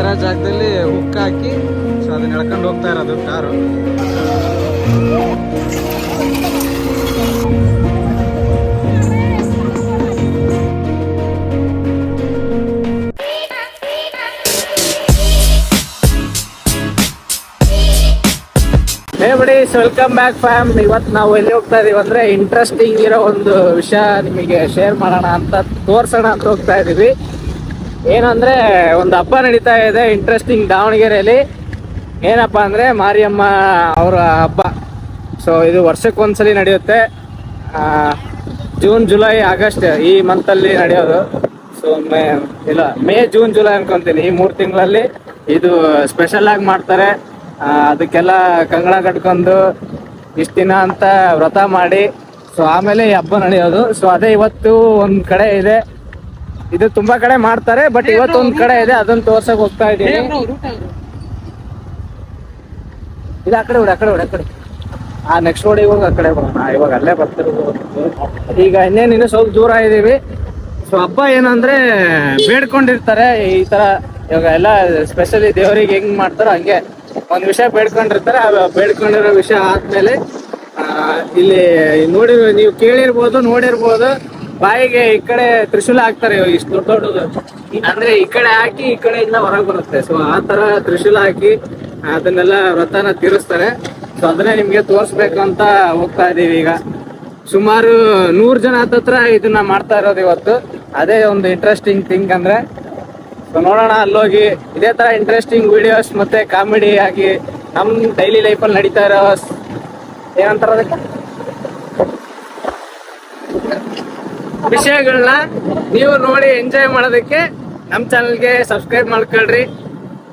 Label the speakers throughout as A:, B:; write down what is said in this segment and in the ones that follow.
A: ತರ ಜಾಗದಲ್ಲಿ ಹುಕ್ ಹಾಕಿ ಸೊ ಅದನ್ನ ಎಳ್ಕೊಂಡು ಹೋಗ್ತಾ ಇರೋದು ಕಾರು. Welcome back fam. ಇವತ್ತು ನಾವು ಎಲ್ಲಿ ಹೋಗ್ತಾ ಇದೀವಿ ಅಂದ್ರೆ ಇಂಟ್ರೆಸ್ಟಿಂಗ್ ಇರೋ ಒಂದು ವಿಷಯ ನಿಮಗೆ ಶೇರ್ ಮಾಡೋಣ ಅಂತ, ತೋರ್ಸೋಣ ಅಂತ ಹೋಗ್ತಾ ಇದೀವಿ. ಏನಂದ್ರೆ ಒಂದು ಹಬ್ಬ ನಡೀತಾ ಇದೆ ಇಂಟ್ರೆಸ್ಟಿಂಗ್ ದಾವಣಗೆರೆಯಲ್ಲಿ. ಏನಪ್ಪಾ ಅಂದ್ರೆ ಮಾರಿಯಮ್ಮ ಅವರ ಹಬ್ಬ. ಸೊ ಇದು ವರ್ಷಕ್ಕೊಂದ್ಸಲಿ ನಡೆಯುತ್ತೆ. ಜೂನ್, ಜುಲೈ, ಆಗಸ್ಟ್ ಈ ಮಂತಲ್ಲಿ ನಡೆಯೋದು. ಸೊ ಮೇ, ಜೂನ್, ಜುಲೈ ಅನ್ಕೊಂತೀನಿ, ಈ 3 ತಿಂಗಳಲ್ಲಿ ಇದು ಸ್ಪೆಷಲ್ ಆಗಿ ಮಾಡ್ತಾರೆ. ಅದಕ್ಕೆಲ್ಲ ಕಂಗಣ ಕಟ್ಕೊಂಡು ಇಷ್ಟು ದಿನ ಅಂತ ವ್ರತ ಮಾಡಿ ಸೊ ಆಮೇಲೆ ಈ ಹಬ್ಬ ನಡೆಯೋದು. ಸೊ ಅದೇ ಇವತ್ತು ಒಂದ್ ಕಡೆ ಇದೆ, ಇದು ತುಂಬಾ ಕಡೆ ಮಾಡ್ತಾರೆ, ಬಟ್ ಇವತ್ತು ಒಂದ್ ಕಡೆ ಇದೆ, ಅದನ್ನ ತೋರ್ಸಕ್ ಹೋಗ್ತಾ ಇದ್ದೀನಿ. ಇದು ಆ ಕಡೆ ಬಿಡಿ, ಆ ಕಡೆ ನೆಕ್ಸ್ಟ್ ರೋಡಿಗೆ ಹೋಗಿ ಆ ಕಡೆ ಬರೋಣ. ಇವಾಗ ಅಲ್ಲೇ ಬರ್ತಿರೋದು. ಈಗ ಇನ್ನೇನು ಸ್ವಲ್ಪ ದೂರ ಇದೀವಿ. ಸೊ ಹಬ್ಬ ಏನಂದ್ರೆ ಬೇಡ್ಕೊಂಡಿರ್ತಾರೆ ಈ ತರ. ಇವಾಗ ಎಲ್ಲ ಸ್ಪೆಷಲಿ ದೇವರಿಗೆ ಹೆಂಗ್ ಮಾಡ್ತಾರೋ ಹಂಗೆ ಒಂದ್ ವಿಷಯ ಬೇಡ್ಕೊಂಡಿರ್ತಾರೆ. ಬೇಡ್ಕೊಂಡಿರೋ ವಿಷಯ ಆದ್ಮೇಲೆ ಇಲ್ಲಿ ನೀವು ಕೇಳಿರ್ಬೋದು, ನೋಡಿರ್ಬೋದು, ಬಾಯಿಗೆ ಈ ಕಡೆ ತ್ರಿಶೂಲ ಹಾಕ್ತಾರೆ. ಇಷ್ಟು ದೊಡ್ಡದು ಅಂದ್ರೆ ಈ ಕಡೆ ಹಾಕಿ ಈ ಕಡೆಯಿಂದ ಹೊರಗೆ ಬರುತ್ತೆ. ಸೊ ಆ ತರ ತ್ರಿಶೂಲ ಹಾಕಿ ಅದನ್ನೆಲ್ಲ ವ್ರತನ ತೀರಿಸ್ತಾರೆ. ಸೊ ಅದನ್ನೇ ನಿಮ್ಗೆ ತೋರಿಸ್ಬೇಕು ಅಂತ ಹೋಗ್ತಾ ಇದೀವಿ. ಈಗ ಸುಮಾರು 100 ಜನ ಹತ್ತತ್ರ ಇದನ್ನ ಮಾಡ್ತಾ ಇರೋದು ಇವತ್ತು. ಅದೇ ಒಂದು ಇಂಟ್ರೆಸ್ಟಿಂಗ್ ಥಿಂಗ್ ಅಂದ್ರೆ. ಸೊ ನೋಡೋಣ, ಅಲ್ಲೋಗಿ ಇದೇ ತರ ಇಂಟ್ರೆಸ್ಟಿಂಗ್ ವಿಡಿಯೋಸ್ ಮತ್ತೆ ಕಾಮಿಡಿ ಆಗಿ ನಮ್ ಡೈಲಿ ಲೈಫಲ್ಲಿ ನಡೀತಾ ಇರೋ ಏನಂತಾರ ಅದಕ್ಕೆ ವಿಷಯಗಳನ್ನ ನೀವು ನೋಡಿ ಎಂಜಾಯ್ ಮಾಡೋದಕ್ಕೆ ನಮ್ ಚಾನಲ್ಗೆ ಸಬ್ಸ್ಕ್ರೈಬ್ ಮಾಡ್ಕೊಳ್ರಿ.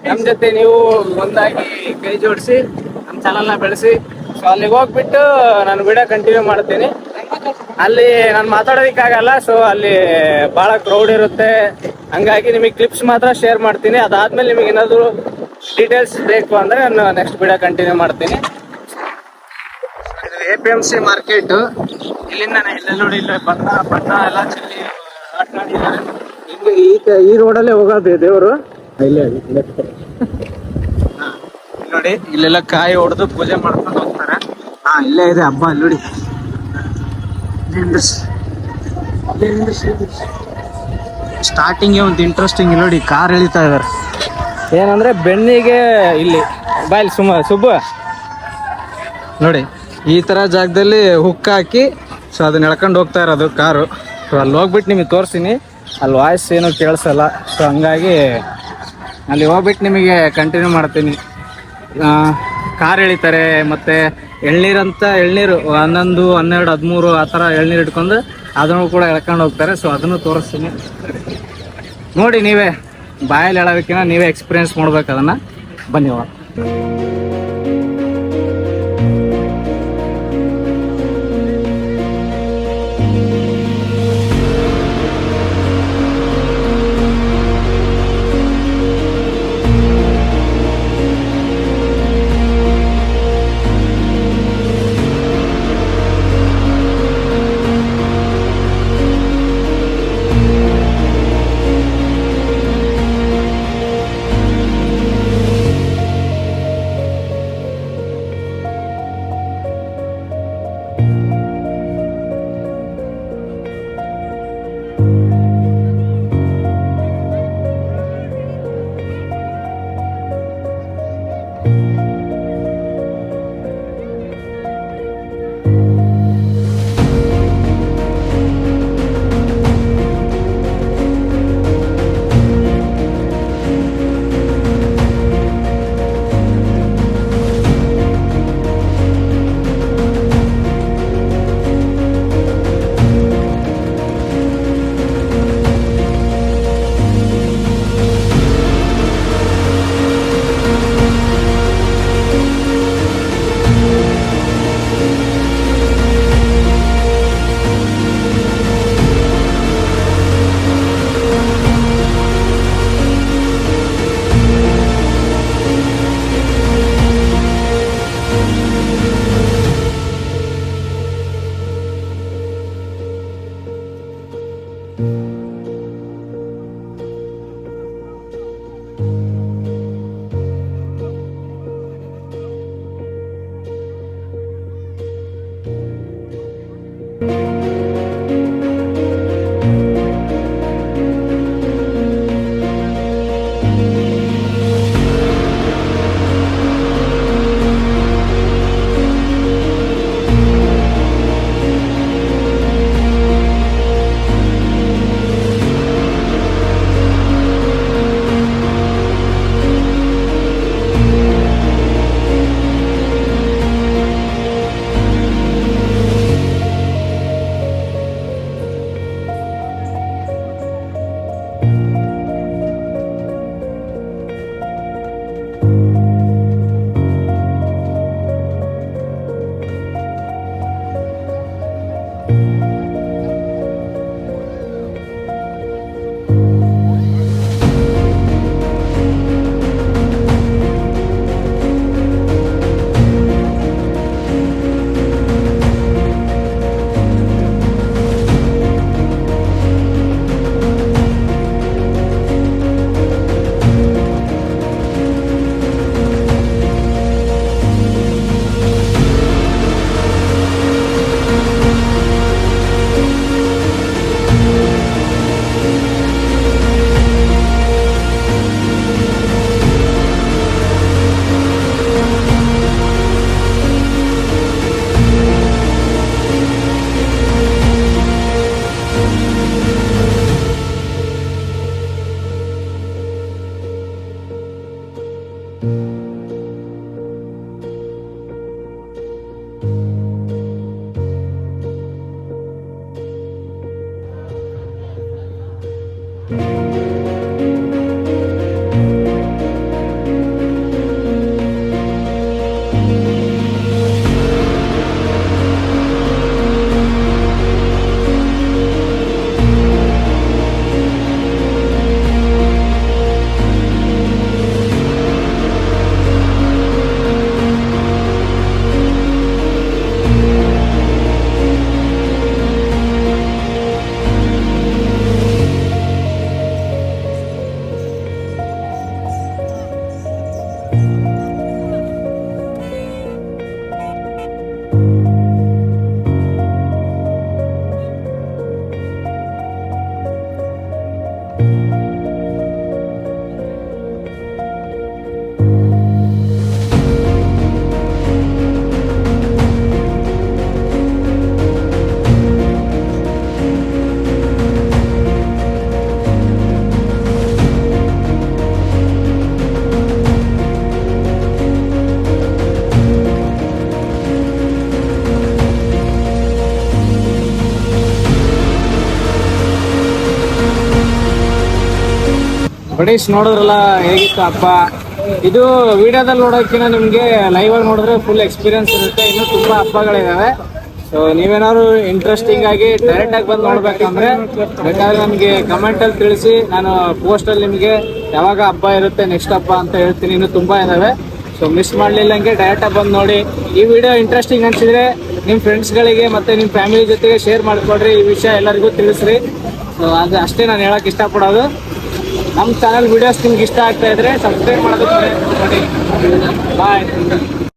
A: ನಮ್ ಜೊತೆ ನೀವು ಒಂದಾಗಿ ಕೈ ಜೋಡಿಸಿ ನಮ್ ಚಾನಲ್ನ ಬೆಳೆಸಿ. ಸೊ ಅಲ್ಲಿಗೆ ಹೋಗ್ಬಿಟ್ಟು ನಾನು ವಿಡಿಯೋ ಕಂಟಿನ್ಯೂ ಮಾಡ್ತೀನಿ. ಅಲ್ಲಿ ನಾನು ಮಾತಾಡೋದಕ್ಕಾಗಲ್ಲ. ಸೊ ಅಲ್ಲಿ ಬಹಳ ಕ್ರೌಡ್ ಇರುತ್ತೆ, ಹಂಗಾಗಿ ನಿಮಗೆ ಕ್ಲಿಪ್ಸ್ ಮಾತ್ರ ಶೇರ್ ಮಾಡ್ತೀನಿ. ಅದಾದ್ಮೇಲೆ ನಿಮಗೆ ಏನಾದ್ರು ಡೀಟೇಲ್ಸ್ ಬೇಕು ಅಂದ್ರೆ ನಾನು ನೆಕ್ಸ್ಟ್ ವಿಡಿಯೋ ಕಂಟಿನ್ಯೂ ಮಾಡ್ತೀನಿ. ಇದು APMC ಮಾರ್ಕೆಟ್. ಇಲ್ಲಿಂದ ಇಲ್ಲ ನೋಡಿ, ಇಲ್ಲ ಬಣ್ಣ ಎಲ್ಲ ಚೆಲ್ಲಿ ಹಿಂಗೆ ಈ ರೋಡಲ್ಲೇ ಹೋಗೋದು ದೇವರು. ಇಲ್ಲೇ ನೋಡಿ, ಇಲ್ಲೆಲ್ಲ ಕಾಯಿ ಹೊಡೆದು ಪೂಜೆ ಮಾಡ್ಕೊಂಡು ಹೋಗ್ತಾರೆ. ಇಲ್ಲೇ ಇದೆ ಹಬ್ಬ. ಅಲ್ಲಿ ನೋಡಿ, ಸ್ಟಾರ್ಟಿಂಗ್ ಒಂದು ಇಂಟ್ರೆಸ್ಟಿಂಗ್ ನೋಡಿ, ಕಾರ್ ಎಳಿತಾ ಇದಾರೆ. ಏನಂದ್ರೆ ಬೆನ್ನಿಗೆ ಇಲ್ಲಿ ಬಾಯಲ್ಲಿ ಸುಬ್ಬ ನೋಡಿ, ಈ ತರ ಜಾಗದಲ್ಲಿ ಹುಕ್ ಹಾಕಿ ಸೊ ಅದನ್ನ ಎಳ್ಕೊಂಡು ಹೋಗ್ತಾ ಇರೋದು ಕಾರು. ಸೊ ಅಲ್ಲಿ ಹೋಗ್ಬಿಟ್ಟು ನಿಮಗೆ ತೋರಿಸ್ತೀನಿ. ಅಲ್ಲಿ ವಾಯ್ಸ್ ಏನು ಕೇಳಿಸಲ್ಲ. ಸೊ ಹಂಗಾಗಿ ಅಲ್ಲಿ ಹೋಗ್ಬಿಟ್ಟು ನಿಮಗೆ ಕಂಟಿನ್ಯೂ ಮಾಡ್ತೀನಿ. ಕಾರ್ ಎಳಿತಾರೆ, ಮತ್ತೆ ಎಳ್ನೀರು 11, 12, 13 ಆ ಥರ ಎಳ್ನೀರು ಇಟ್ಕೊಂಡು ಅದನ್ನು ಕೂಡ ಎಳ್ಕೊಂಡು ಹೋಗ್ತಾರೆ. ಸೊ ಅದನ್ನು ತೋರಿಸ್ತೀನಿ ನೋಡಿ. ನೀವೇ ಬಾಯಲ್ಲಿ ಹೇಳೋದಕ್ಕಿಂತ ನೀವೇ ಎಕ್ಸ್ಪೀರಿಯನ್ಸ್ ಮಾಡ್ಬೇಕು ಅದನ್ನು. ಬನ್ನಿ. ಬಡೀಸ್ ನೋಡಿದ್ರಲ್ಲ ಹೇಗಿತ್ತು ಹಬ್ಬ. ಇದು ವಿಡಿಯೋದಲ್ಲಿ ನೋಡೋಕ್ಕಿಂತ ನಿಮ್ಗೆ ಲೈವ್ ಆಗಿ ನೋಡಿದ್ರೆ ಫುಲ್ ಎಕ್ಸ್ಪೀರಿಯನ್ಸ್ ಇರುತ್ತೆ. ಇನ್ನೂ ತುಂಬಾ ಹಬ್ಬಗಳಿದಾವೆ. ಸೊ ನೀವೇನಾದ್ರು ಇಂಟ್ರೆಸ್ಟಿಂಗ್ ಆಗಿ ಡೈರೆಕ್ಟ್ ಆಗಿ ಬಂದು ನೋಡ್ಬೇಕಂದ್ರೆ ಬೇಕಾದ್ರೆ ನಮಗೆ ಕಮೆಂಟ್ ಅಲ್ಲಿ ತಿಳಿಸಿ. ನಾನು ಪೋಸ್ಟ್ ಅಲ್ಲಿ ನಿಮಗೆ ಯಾವಾಗ ಹಬ್ಬ ಇರುತ್ತೆ ನೆಕ್ಸ್ಟ್ ಹಬ್ಬ ಅಂತ ಹೇಳ್ತೀನಿ. ಇನ್ನು ತುಂಬಾ ಇದಾವೆ. ಸೊ ಮಿಸ್ ಮಾಡ್ಲಿಲ್ಲಂಗೆ ಡೈರೆಕ್ಟ್ ಆಗಿ ಬಂದು ನೋಡಿ. ಈ ವಿಡಿಯೋ ಇಂಟ್ರೆಸ್ಟಿಂಗ್ ಅನ್ಸಿದ್ರೆ ನಿಮ್ಮ ಫ್ರೆಂಡ್ಸ್ಗಳಿಗೆ ಮತ್ತೆ ನಿಮ್ಮ ಫ್ಯಾಮಿಲಿ ಜೊತೆಗೆ ಶೇರ್ ಮಾಡ್ಕೊಡ್ರಿ. ಈ ವಿಷಯ ಎಲ್ಲರಿಗೂ ತಿಳಿಸ್ರಿ. ಸೊ ಅದು ಅಷ್ಟೇ ನಾನು ಹೇಳಕ್ ಇಷ್ಟಪಡೋದು. ನಮ್ಮ ಚಾನಲ್ ವಿಡಿಯೋಸ್ ನಿಮ್ಗೆ ಇಷ್ಟ ಆಗ್ತಾ ಇದ್ರೆ ಸಬ್ಸ್ಕ್ರೈಬ್ ಮಾಡೋದಕ್ಕೆ ಮಾಡಿ. ಬಾಯ್.